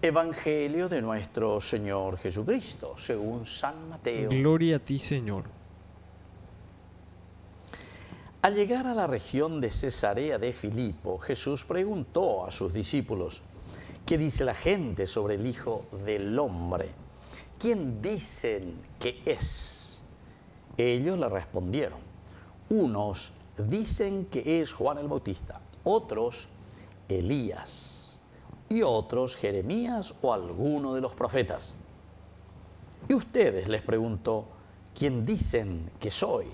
Evangelio de nuestro Señor Jesucristo, según San Mateo. Gloria a ti, Señor. Al llegar a la región de Cesarea de Filipo, Jesús preguntó a sus discípulos: ¿qué dice la gente sobre el Hijo del Hombre? ¿Quién dicen que es? Ellos le respondieron: unos dicen que es Juan el Bautista, otros Elías, y otros Jeremías o alguno de los profetas. Y ustedes, les preguntó, ¿quién dicen que soy?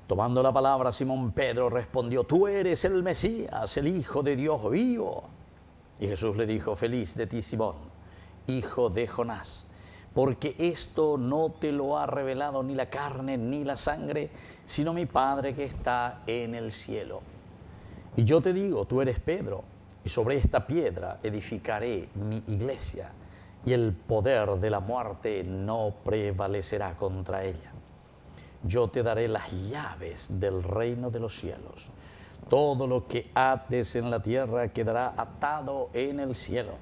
Tomando la palabra, Simón Pedro respondió: tú eres el Mesías, el Hijo de Dios vivo. Y Jesús le dijo: feliz de ti, Simón, hijo de Jonás, porque esto no te lo ha revelado ni la carne ni la sangre, sino mi Padre que está en el cielo. Y yo te digo, tú eres Pedro, y sobre esta piedra edificaré mi iglesia, y el poder de la muerte no prevalecerá contra ella. Yo te daré las llaves del reino de los cielos. Todo lo que ates en la tierra quedará atado en el cielo,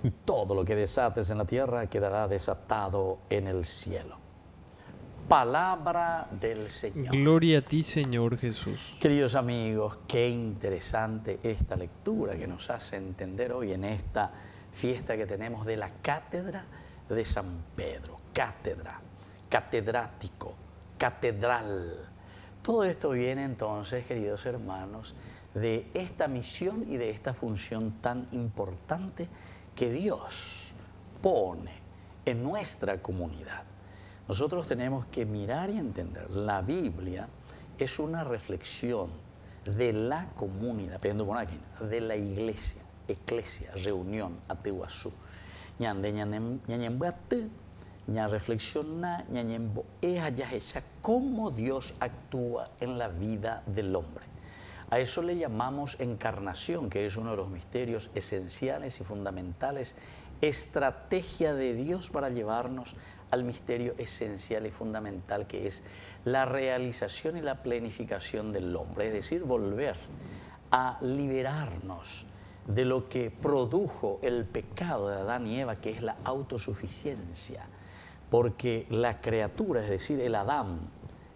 y todo lo que desates en la tierra quedará desatado en el cielo. Palabra del Señor. Gloria a ti, Señor Jesús. Queridos amigos, qué interesante esta lectura que nos hace entender hoy en esta fiesta que tenemos de la Cátedra de San Pedro. Cátedra, catedrático, catedral. Todo esto viene entonces, queridos hermanos, de esta misión y de esta función tan importante que Dios pone en nuestra comunidad. Nosotros tenemos que mirar y entender. La Biblia es una reflexión de la comunidad, de la iglesia, eclesia, reunión, ateuazú. Reflexiona, cómo Dios actúa en la vida del hombre. A eso le llamamos encarnación, que es uno de los misterios esenciales y fundamentales, estrategia de Dios para llevarnos al misterio esencial y fundamental que es la realización y la planificación del hombre, es decir, volver a liberarnos de lo que produjo el pecado de Adán y Eva, que es la autosuficiencia, porque la criatura, es decir, el Adán,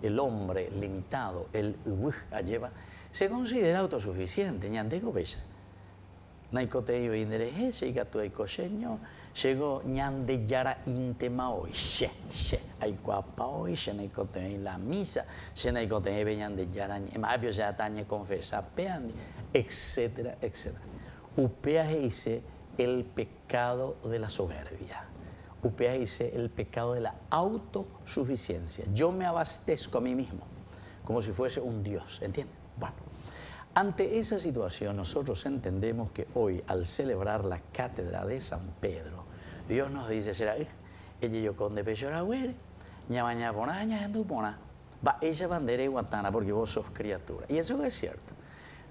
el hombre limitado, el Ayeva, se considera autosuficiente. Naikoteyo inderejese y gatueikoseño llegó ñande yara intema hoy hay guapa hoy se naikote la misa se naikote ñande yara mabio ya tañe confesa peandi etcétera etcétera. Upea dice el pecado de la soberbia. Upea dice el pecado de la autosuficiencia. Yo me abastezco a mí mismo como si fuese un Dios, ¿entienden? Bueno. Ante esa situación, nosotros entendemos que hoy, al celebrar la Cátedra de San Pedro, Dios nos dice: será ella yo con de pechoragüere, ñamaña ponaña en tu pona, va ella bandera y guantana porque vos sos criatura. Y eso es cierto.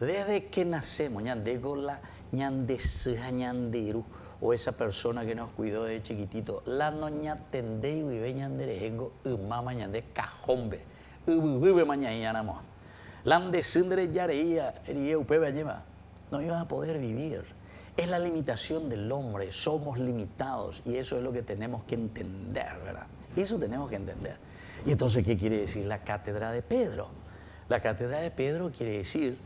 Desde que nacemos, ñandegola, ñandesija, ñanderu, o esa persona que nos cuidó de chiquitito, la noña tende y vive ñanderejengo, mama ñande cajombe, vive mañana mo. No ibas a poder vivir. Es la limitación del hombre, somos limitados y eso es lo que tenemos que entender, ¿verdad? Eso tenemos que entender. Y entonces, ¿qué quiere decir la Cátedra de Pedro? La Cátedra de Pedro quiere decir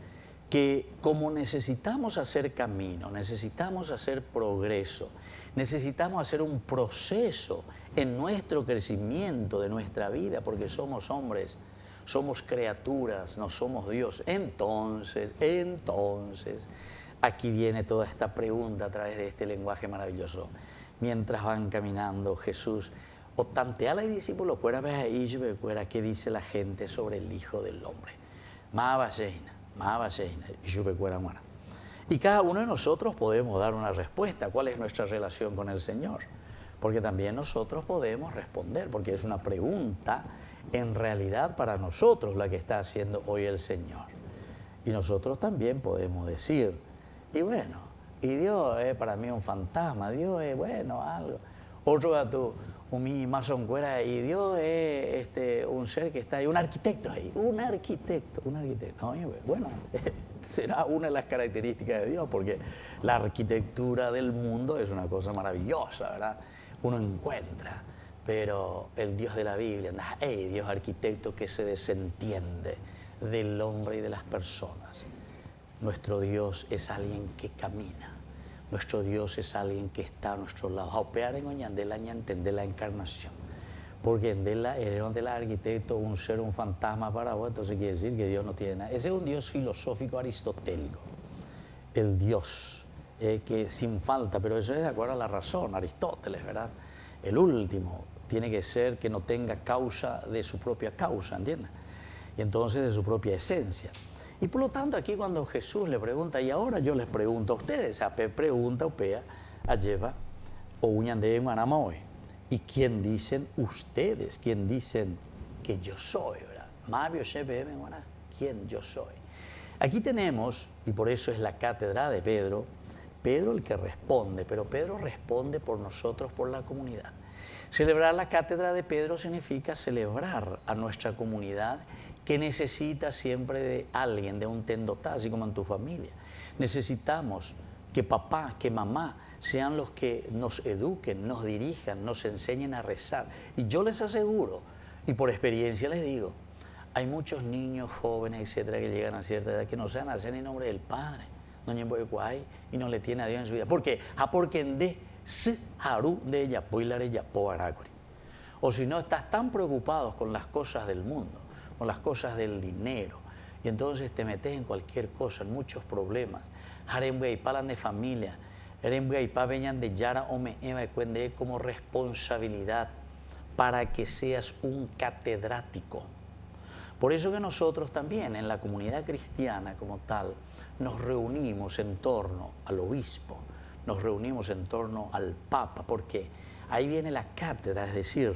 que como necesitamos hacer camino, necesitamos hacer progreso, necesitamos hacer un proceso en nuestro crecimiento de nuestra vida, porque somos hombres, somos criaturas, no somos Dios. Entonces, aquí viene toda esta pregunta a través de este lenguaje maravilloso. Mientras van caminando Jesús, o tantea a los discípulos, ¿qué dice la gente sobre el Hijo del Hombre? Y cada uno de nosotros podemos dar una respuesta. ¿Cuál es nuestra relación con el Señor? Porque también nosotros podemos responder, porque es una pregunta en realidad para nosotros la que está haciendo hoy el Señor. Y nosotros también podemos decir, y bueno, y Dios es para mí un fantasma, Dios es bueno, algo. Otro gato, un masón fuera y Dios es un ser que está ahí, un arquitecto ahí, un arquitecto. Oye, bueno, será una de las características de Dios, porque la arquitectura del mundo es una cosa maravillosa, ¿verdad? Uno encuentra, pero el Dios de la Biblia, hey, Dios arquitecto que se desentiende del hombre y de las personas. Nuestro Dios es alguien que camina. Nuestro Dios es alguien que está a nuestro lado. A operar en Oñandela, entender la encarnación. Porque en el del arquitecto, un ser, un fantasma para vos, entonces quiere decir que Dios no tiene nada. Ese es un Dios filosófico aristotélico. El Dios que sin falta, pero eso es de acuerdo a la razón, Aristóteles, ¿verdad? El último tiene que ser que no tenga causa de su propia causa, ¿entiendes? Y entonces de su propia esencia. Y por lo tanto aquí cuando Jesús le pregunta, y ahora yo les pregunto a ustedes, a pregunta, opea, a lleva, o uñande manamoy, y quién dicen ustedes, quién dicen que yo soy, ¿verdad? Mabio quién yo soy. Aquí tenemos, y por eso es la cátedra de Pedro, Pedro el que responde, pero Pedro responde por nosotros, por la comunidad. Celebrar la cátedra de Pedro significa celebrar a nuestra comunidad que necesita siempre de alguien, de un tendotá, así como en tu familia. Necesitamos que papá, que mamá sean los que nos eduquen, nos dirijan, nos enseñen a rezar. Y yo les aseguro, y por experiencia les digo, hay muchos niños, jóvenes, etcétera, que llegan a cierta edad que no saben hacer en nombre del Padre, y no le tiene a Dios en su vida. ¿Por qué? Porque en de se haru de ella, o si no, estás tan preocupados con las cosas del mundo, con las cosas del dinero, y entonces te metes en cualquier cosa, en muchos problemas. Palan de familia, veñan de yara o me como responsabilidad para que seas un catedrático. Por eso que nosotros también en la comunidad cristiana como tal nos reunimos en torno al obispo, nos reunimos en torno al papa, porque ahí viene la cátedra, es decir,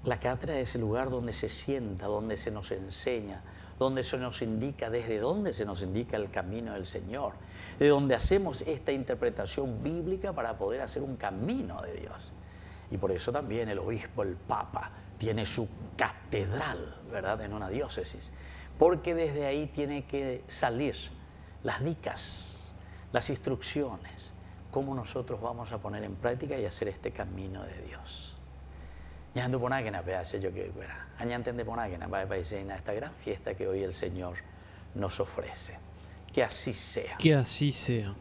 la cátedra es el lugar donde se sienta, donde se nos enseña, donde se nos indica, desde donde se nos indica el camino del Señor, de donde hacemos esta interpretación bíblica para poder hacer un camino de Dios. Y por eso también el obispo, el papa, tiene su catedral, ¿verdad?, en una diócesis, porque desde ahí tiene que salir las dicas, las instrucciones, cómo nosotros vamos a poner en práctica y hacer este camino de Dios. Ya ando ponáquena, pedazo yo que fuera. Añantende ponáquena, va a esta gran fiesta que hoy el Señor nos ofrece. Que así sea. Que así sea.